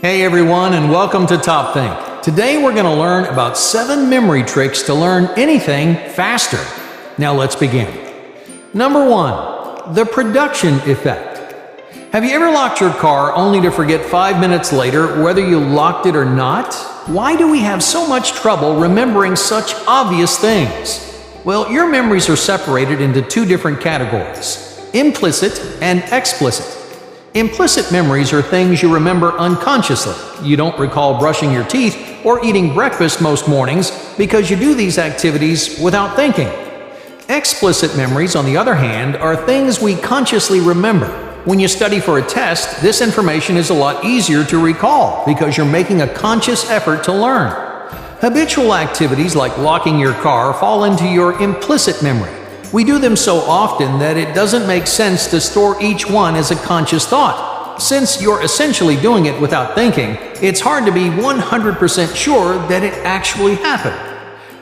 Hey everyone, and welcome to Top Think. Today we're going to learn about 7 memory tricks to learn anything faster. Now let's begin. Number 1. The production effect. Have you ever locked your car only to forget 5 minutes later whether you locked it or not? Why do we have so much trouble remembering such obvious things? Well, your memories are separated into 2 different categories: implicit and explicit. Implicit memories are things you remember unconsciously. You don't recall brushing your teeth or eating breakfast most mornings because you do these activities without thinking. Explicit memories, on the other hand, are things we consciously remember. When you study for a test, this information is a lot easier to recall because you're making a conscious effort to learn. Habitual activities like locking your car fall into your implicit memory. We do them so often that it doesn't make sense to store each one as a conscious thought. Since you're essentially doing it without thinking, it's hard to be 100% sure that it actually happened.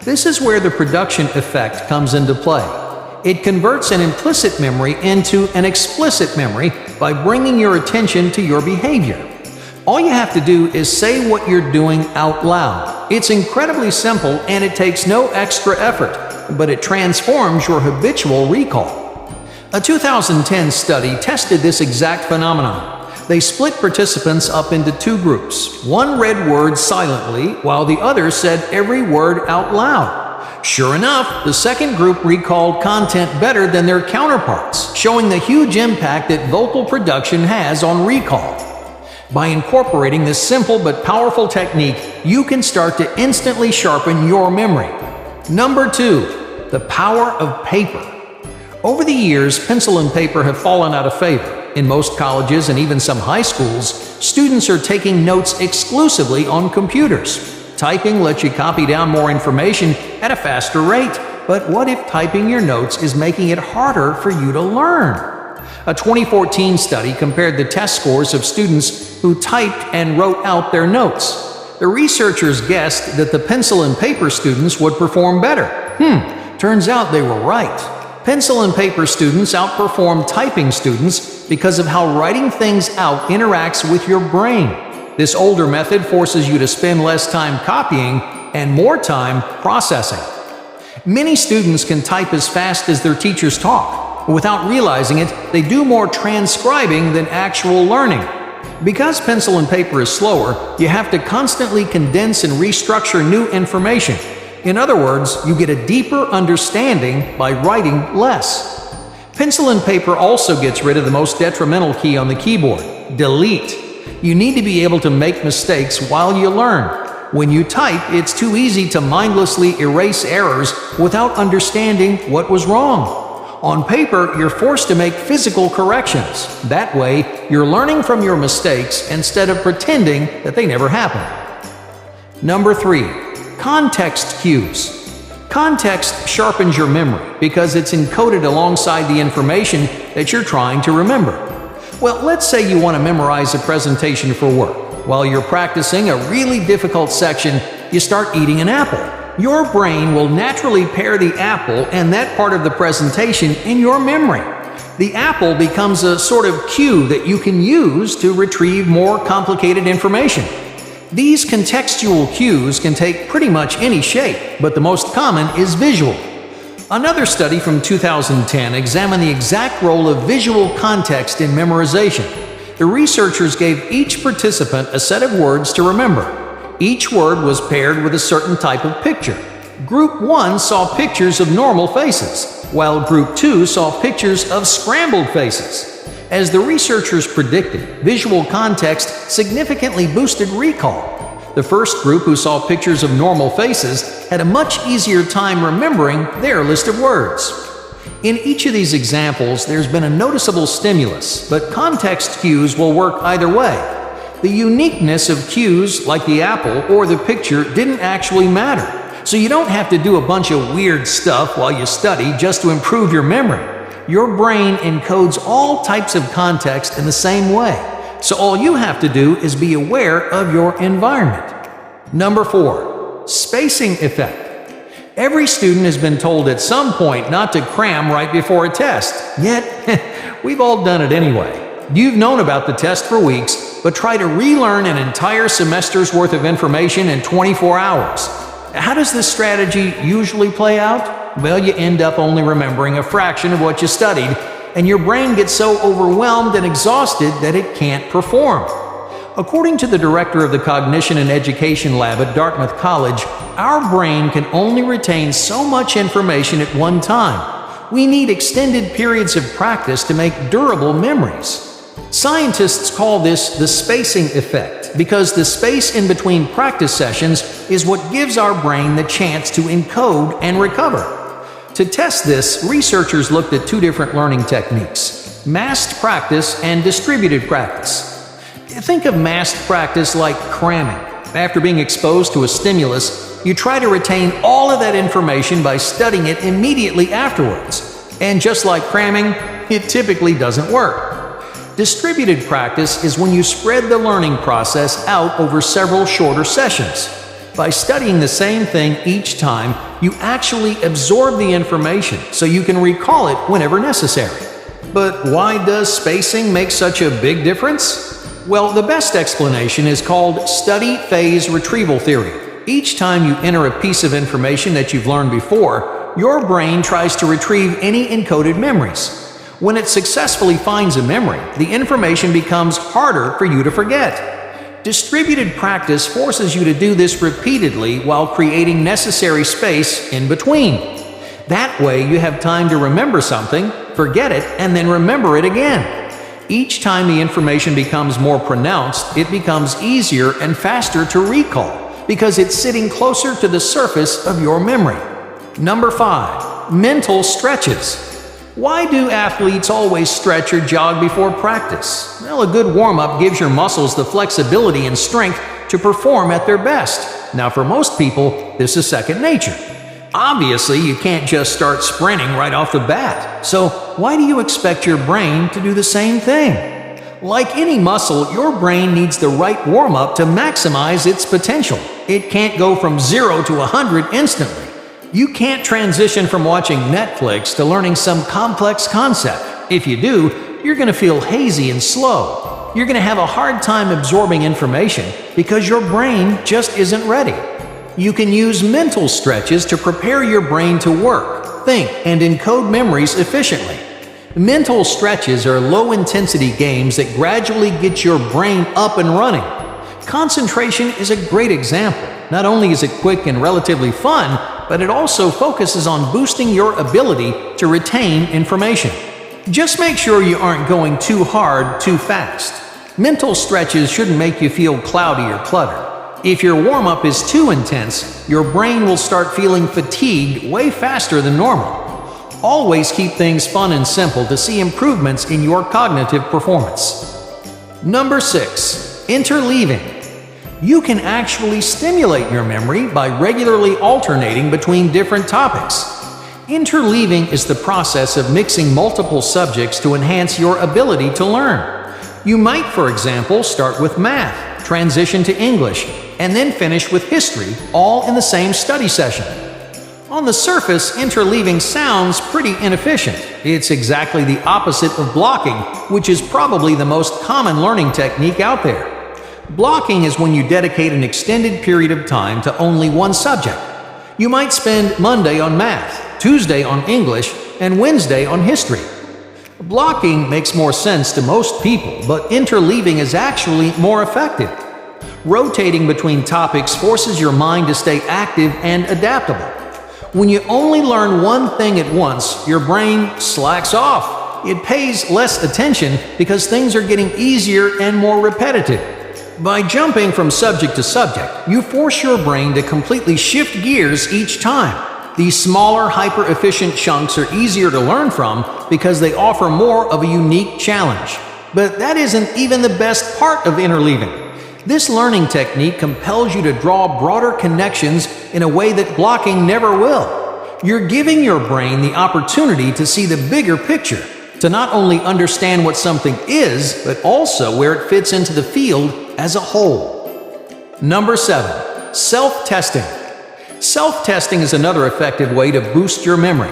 This is where the production effect comes into play. It converts an implicit memory into an explicit memory by bringing your attention to your behavior. All you have to do is say what you're doing out loud. It's incredibly simple and it takes no extra effort, but it transforms your habitual recall. A 2010 study tested this exact phenomenon. They split participants up into 2 groups. One read words silently, while the other said every word out loud. Sure enough, the second group recalled content better than their counterparts, showing the huge impact that vocal production has on recall. By incorporating this simple but powerful technique, you can start to instantly sharpen your memory. Number 2. The power of paper. Over the years, pencil and paper have fallen out of favor. In most colleges and even some high schools, students are taking notes exclusively on computers. Typing lets you copy down more information at a faster rate. But what if typing your notes is making it harder for you to learn? A 2014 study compared the test scores of students who typed and wrote out their notes. The researchers guessed that the pencil and paper students would perform better. Turns out they were right. Pencil and paper students outperform typing students because of how writing things out interacts with your brain. This older method forces you to spend less time copying and more time processing. Many students can type as fast as their teachers talk. Without realizing it, they do more transcribing than actual learning. Because pencil and paper is slower, you have to constantly condense and restructure new information. In other words, you get a deeper understanding by writing less. Pencil and paper also gets rid of the most detrimental key on the keyboard: delete. You need to be able to make mistakes while you learn. When you type, it's too easy to mindlessly erase errors without understanding what was wrong. On paper, you're forced to make physical corrections. That way, you're learning from your mistakes instead of pretending that they never happened. Number 3. Context cues. Context sharpens your memory because it's encoded alongside the information that you're trying to remember. Well, let's say you want to memorize a presentation for work. While you're practicing a really difficult section, you start eating an apple. Your brain will naturally pair the apple and that part of the presentation in your memory. The apple becomes a sort of cue that you can use to retrieve more complicated information. These contextual cues can take pretty much any shape, but the most common is visual. Another study from 2010 examined the exact role of visual context in memorization. The researchers gave each participant a set of words to remember. Each word was paired with a certain type of picture. Group 1 saw pictures of normal faces, while Group 2 saw pictures of scrambled faces. As the researchers predicted, visual context significantly boosted recall. The first group, who saw pictures of normal faces, had a much easier time remembering their list of words. In each of these examples, there's been a noticeable stimulus, but context cues will work either way. The uniqueness of cues like the apple or the picture didn't actually matter, so you don't have to do a bunch of weird stuff while you study just to improve your memory. Your brain encodes all types of context in the same way, so all you have to do is be aware of your environment. Number 4. Spacing effect. Every student has been told at some point not to cram right before a test, yet we've all done it anyway. You've known about the test for weeks, but try to relearn an entire semester's worth of information in 24 hours. How does this strategy usually play out? Well, you end up only remembering a fraction of what you studied, and your brain gets so overwhelmed and exhausted that it can't perform. According to the director of the Cognition and Education Lab at Dartmouth College, our brain can only retain so much information at one time. We need extended periods of practice to make durable memories. Scientists call this the spacing effect because the space in between practice sessions is what gives our brain the chance to encode and recover. To test this, researchers looked at two different learning techniques: massed practice and distributed practice. Think of massed practice like cramming. After being exposed to a stimulus, you try to retain all of that information by studying it immediately afterwards. And just like cramming, it typically doesn't work. Distributed practice is when you spread the learning process out over several shorter sessions. By studying the same thing each time, you actually absorb the information so you can recall it whenever necessary. But why does spacing make such a big difference? Well, the best explanation is called study phase retrieval theory. Each time you enter a piece of information that you've learned before, your brain tries to retrieve any encoded memories. When it successfully finds a memory, the information becomes harder for you to forget. Distributed practice forces you to do this repeatedly while creating necessary space in between. That way, you have time to remember something, forget it, and then remember it again. Each time the information becomes more pronounced, it becomes easier and faster to recall because it's sitting closer to the surface of your memory. Number 5. Mental stretches. Why do athletes always stretch or jog before practice? Well, a good warm-up gives your muscles the flexibility and strength to perform at their best. Now, for most people, this is second nature. Obviously, you can't just start sprinting right off the bat. So, why do you expect your brain to do the same thing? Like any muscle, your brain needs the right warm-up to maximize its potential. It can't go from 0 to 100 instantly. You can't transition from watching Netflix to learning some complex concept. If you do, you're going to feel hazy and slow. You're going to have a hard time absorbing information because your brain just isn't ready. You can use mental stretches to prepare your brain to work, think, and encode memories efficiently. Mental stretches are low-intensity games that gradually get your brain up and running. Concentration is a great example. Not only is it quick and relatively fun, but it also focuses on boosting your ability to retain information. Just make sure you aren't going too hard too fast. Mental stretches shouldn't make you feel cloudy or cluttered. If your warm-up is too intense, your brain will start feeling fatigued way faster than normal. Always keep things fun and simple to see improvements in your cognitive performance. Number 6. Interleaving. You can actually stimulate your memory by regularly alternating between different topics. Interleaving is the process of mixing multiple subjects to enhance your ability to learn. You might, for example, start with math, transition to English, and then finish with history, all in the same study session. On the surface, interleaving sounds pretty inefficient. It's exactly the opposite of blocking, which is probably the most common learning technique out there. Blocking is when you dedicate an extended period of time to only one subject. You might spend Monday on math, Tuesday on English, and Wednesday on history. Blocking makes more sense to most people, but interleaving is actually more effective. Rotating between topics forces your mind to stay active and adaptable. When you only learn one thing at once, your brain slacks off. It pays less attention because things are getting easier and more repetitive. By jumping from subject to subject, you force your brain to completely shift gears each time. These smaller, hyper-efficient chunks are easier to learn from because they offer more of a unique challenge. But that isn't even the best part of interleaving. This learning technique compels you to draw broader connections in a way that blocking never will. You're giving your brain the opportunity to see the bigger picture, to not only understand what something is, but also where it fits into the field as a whole. Number 7. Self-testing. Self-testing is another effective way to boost your memory.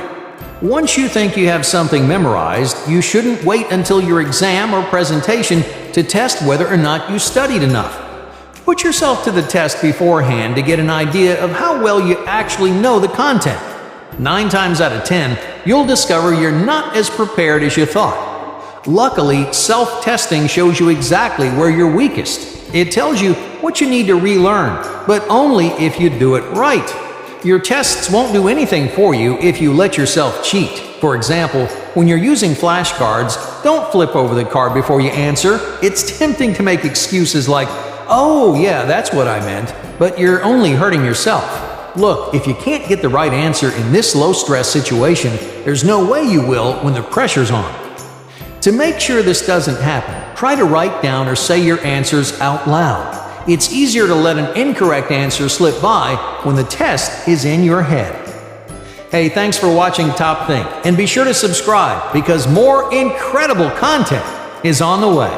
Once you think you have something memorized, you shouldn't wait until your exam or presentation to test whether or not you studied enough. Put yourself to the test beforehand to get an idea of how well you actually know the content. 9 times out of 10, you'll discover you're not as prepared as you thought. Luckily, self-testing shows you exactly where you're weakest. It tells you what you need to relearn, but only if you do it right. Your tests won't do anything for you if you let yourself cheat. For example, when you're using flashcards, don't flip over the card before you answer. It's tempting to make excuses like, "Oh, yeah, that's what I meant," but you're only hurting yourself. Look, if you can't get the right answer in this low-stress situation, there's no way you will when the pressure's on. To make sure this doesn't happen, try to write down or say your answers out loud. It's easier to let an incorrect answer slip by when the test is in your head. Hey, thanks for watching Top Think, and be sure to subscribe because more incredible content is on the way.